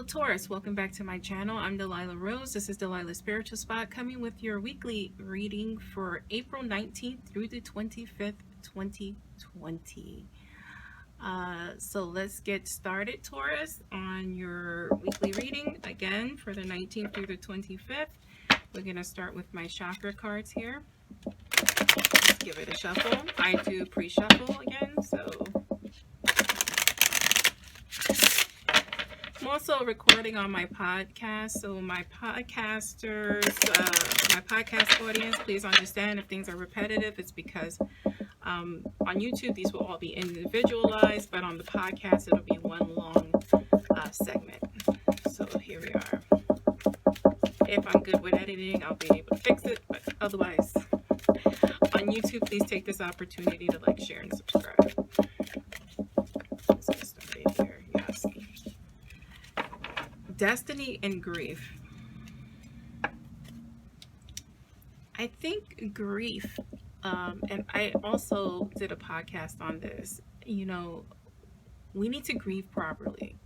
Taurus, welcome back to my channel. I'm Delilah Rose. This is Delilahs Spiritual Spot, coming with your weekly reading for April 19th through the 25th, 2020. So let's get started, Taurus, on your weekly reading again for the 19th through the 25th. We're going to start with my chakra cards here. Let's give it a shuffle. I do pre-shuffle again, so I'm also recording on my podcast, so my podcasters, my podcast audience, please understand if things are repetitive. It's because on YouTube these will all be individualized, but on the podcast it'll be one long segment. So here we are. If I'm good with editing, I'll be able to fix it, but otherwise on YouTube, please take this opportunity to like, share, and subscribe. Let's get started here. Yes. Destiny and grief. I think grief, and I also did a podcast on this, you know, we need to grieve properly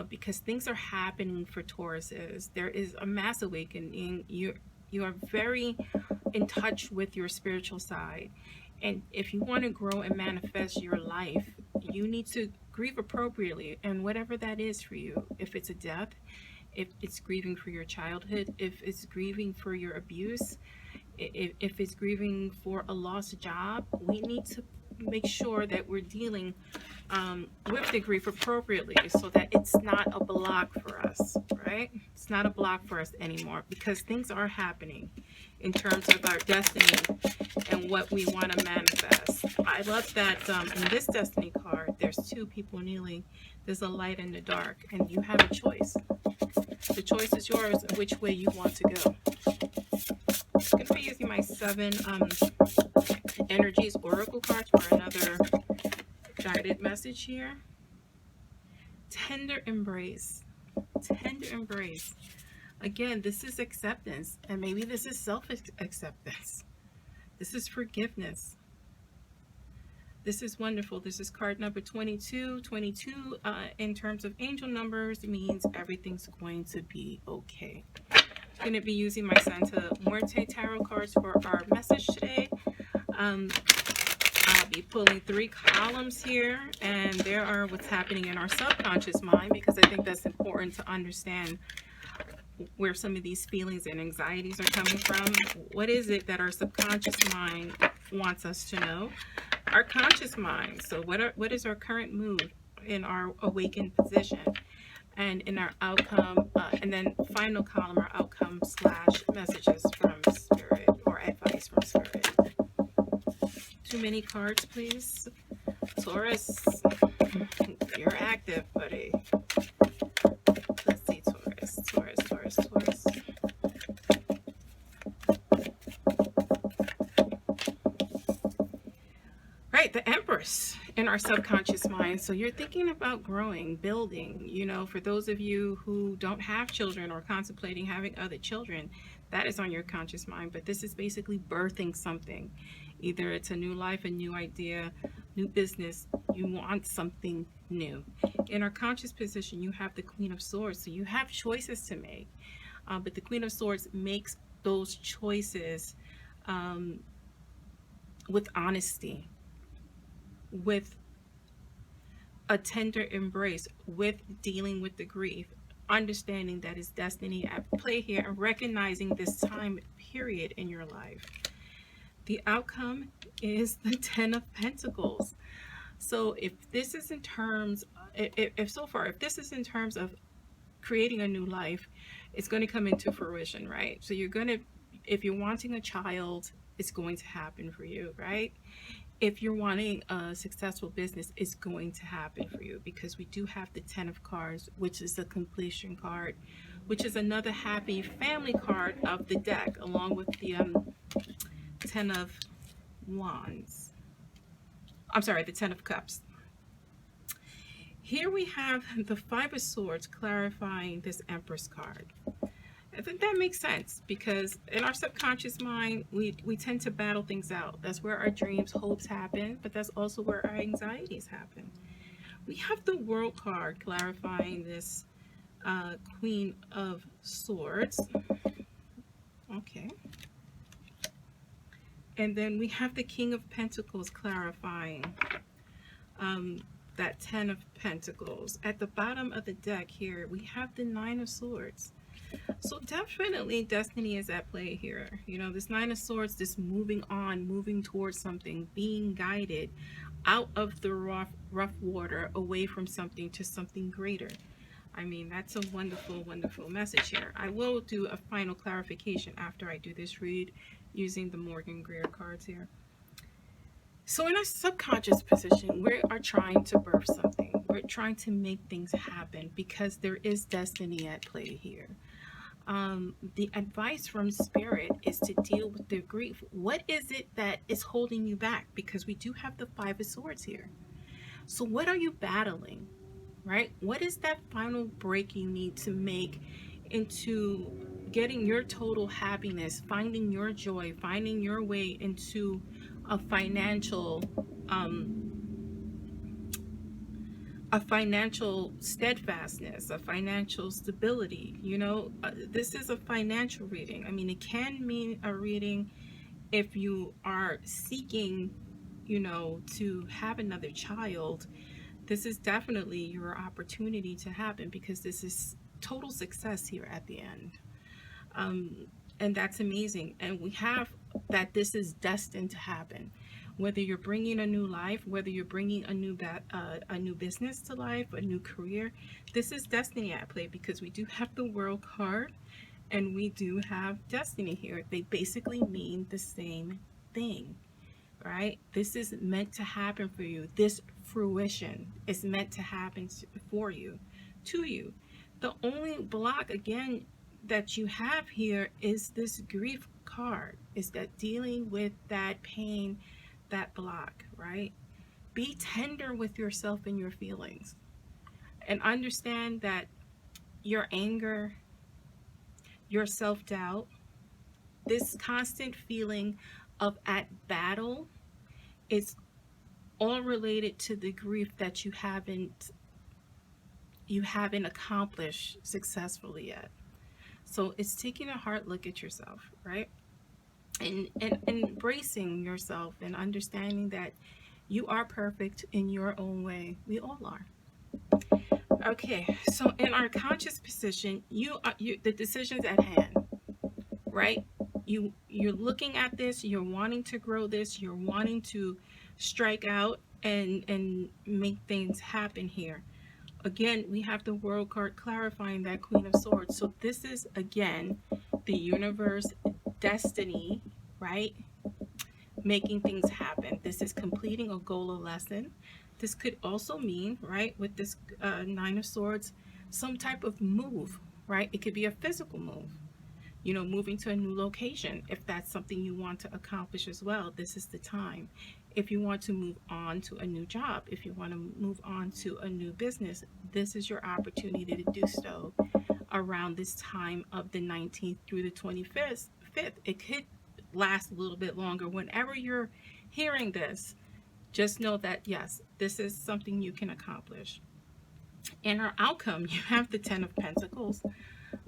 because things are happening for Tauruses. There is a mass awakening. You are very in touch with your spiritual side. And if you want to grow and manifest your life, you need to grieve appropriately, and whatever that is for you. If it's a death, if it's grieving for your childhood, if it's grieving for your abuse, if it's grieving for a lost job, we need to make sure that we're dealing with the grief appropriately so that it's not a block for us, right? It's not a block for us anymore, because things are happening in terms of our destiny and what we want to manifest. I love that in this destiny card, there's two people kneeling. There's a light and the dark, and you have a choice. The choice is yours which way you want to go. I'm going to be using my 7 Energies Oracle cards for another guided message here. Tender embrace. Tender embrace. Again, this is acceptance, and maybe this is self-acceptance. This is forgiveness. This is wonderful. This is card number 22. 22 in terms of angel numbers means everything's going to be okay. I'm going to be using my Santa Muerte tarot cards for our message today. I'll be pulling 3 columns here, and there are what's happening in our subconscious mind, because I think that's important to understand where some of these feelings and anxieties are coming from. What is it that our subconscious mind wants us to know? Our conscious mind. So what is our current mood in our awakened position, and in our outcome, and then final column, our outcome / messages from spirit, or advice from spirit. Too many cards, please. Taurus, you're active, buddy. Let's see, Taurus. Right, the Empress in our subconscious mind. So you're thinking about growing, building. You know, for those of you who don't have children or contemplating having other children, that is on your conscious mind. But this is basically birthing something. Either it's a new life, a new idea, new business. You want something new. In our conscious position, you have the Queen of Swords. So you have choices to make. But the Queen of Swords makes those choices with honesty, with a tender embrace, with dealing with the grief, understanding that it's destiny at play here, and recognizing this time period in your life. The outcome is the 10 of Pentacles. So if this is in terms, if this is in terms of creating a new life, it's going to come into fruition, right? So you're going to, if you're wanting a child, it's going to happen for you, right? If you're wanting a successful business, it's going to happen for you, because we do have the 10 of cards, which is the completion card, which is another happy family card of the deck, along with the 10 of Wands. I'm sorry, the 10 of Cups. Here we have the 5 of Swords clarifying this Empress card. I think that makes sense, because in our subconscious mind, we tend to battle things out. That's where our dreams, hopes happen, but that's also where our anxieties happen. We have the World card clarifying this Queen of Swords. Okay. And then we have the King of Pentacles clarifying um, that Ten of Pentacles. At the bottom of the deck here, we have the Nine of Swords. So definitely destiny is at play here. You know, this Nine of Swords, this moving on, moving towards something, being guided out of the rough water, away from something to something greater. I mean, that's a wonderful, wonderful message here. I will do a final clarification after I do this read using the Morgan Greer cards here. So in our subconscious position, we are trying to birth something. We're trying to make things happen because there is destiny at play here. The advice from spirit is to deal with the grief. What is it that is holding you back? Because we do have the Five of Swords here. So what are you battling, right? What is that final break you need to make into getting your total happiness, finding your joy, finding your way into a financial steadfastness, a financial stability. You know, this is a financial reading. I mean, it can mean a reading if you are seeking, you know, to have another child. This is definitely your opportunity to happen because this is total success here at the end. Um, and that's amazing. And we have that this is destined to happen. Whether you're bringing a new life, whether you're bringing a new business to life, a new career, this is destiny at play because we do have the World card and we do have destiny here. They basically mean the same thing, right? This is meant to happen for you. This fruition is meant to happen for you, to you. The only block, again, that you have here is this grief card, is that dealing with that pain, that block, right? Be tender with yourself and your feelings and understand that your anger, your self-doubt, this constant feeling of at battle is all related to the grief that you haven't accomplished successfully yet. So it's taking a hard look at yourself, right? And embracing yourself and understanding that you are perfect in your own way. We all are. Okay, so in our conscious position, the decision's at hand, right? You're looking at this, you're wanting to grow this, you're wanting to strike out and make things happen here. Again, we have the World card clarifying that Queen of Swords. So this is, again, the universe, destiny, right? Making things happen. This is completing a goal, a lesson. This could also mean, right, with this Nine of Swords, some type of move, right? It could be a physical move, you know, moving to a new location. If that's something you want to accomplish as well, this is the time. If you want to move on to a new job, if you want to move on to a new business, this is your opportunity to do so around this time of the 19th through the 25th. It could last a little bit longer. Whenever you're hearing this, just know that yes, this is something you can accomplish. In our outcome, you have the Ten of Pentacles.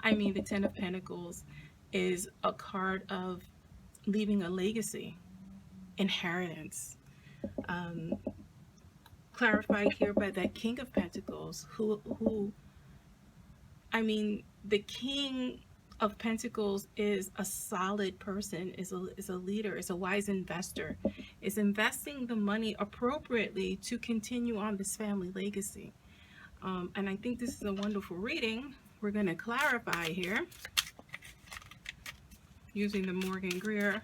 I mean, the Ten of Pentacles is a card of leaving a legacy, inheritance. Um, Clarified here by that King of Pentacles, who, I mean, the King of Pentacles is a solid person, is a leader, is a wise investor, is investing the money appropriately to continue on this family legacy. And I think this is a wonderful reading. We're going to clarify here using the Morgan Greer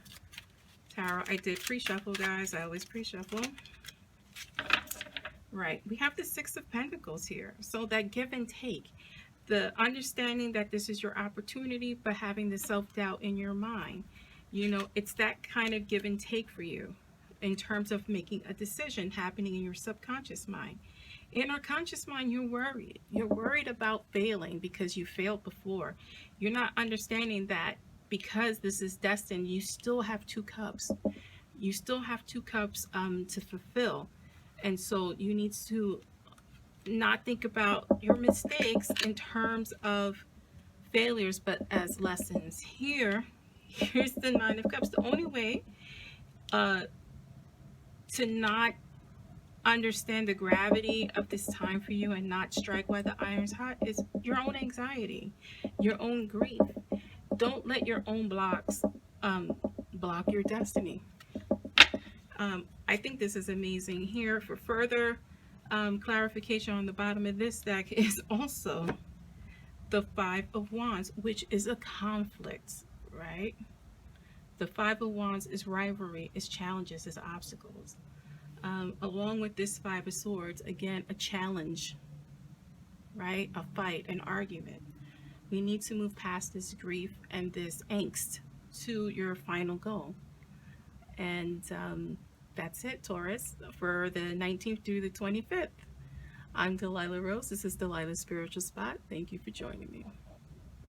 Tarot. I did pre-shuffle, guys. I always pre-shuffle. Right. We have the Six of Pentacles here. So that give and take. The understanding that this is your opportunity, but having the self-doubt in your mind. You know, it's that kind of give and take for you in terms of making a decision happening in your subconscious mind. In our conscious mind, you're worried. You're worried about failing because you failed before. You're not understanding that because this is destined, you still have two cups. You still have two cups to fulfill. And so you need to not think about your mistakes in terms of failures, but as lessons. Here's the Nine of Cups. The only way uh, to not understand the gravity of this time for you and not strike while the iron's hot is your own anxiety, your own grief. Don't let your own blocks block your destiny. I think this is amazing. Here for further clarification on the bottom of this deck is also the Five of Wands, which is a conflict, right? The Five of Wands is rivalry, is challenges, is obstacles. Along with this Five of Swords, again, a challenge, right? A fight, an argument. We need to move past this grief and this angst to your final goal. And that's it, Taurus, for the 19th through the 25th. I'm Delilah Rose. This is Delilah's Spiritual Spot. Thank you for joining me.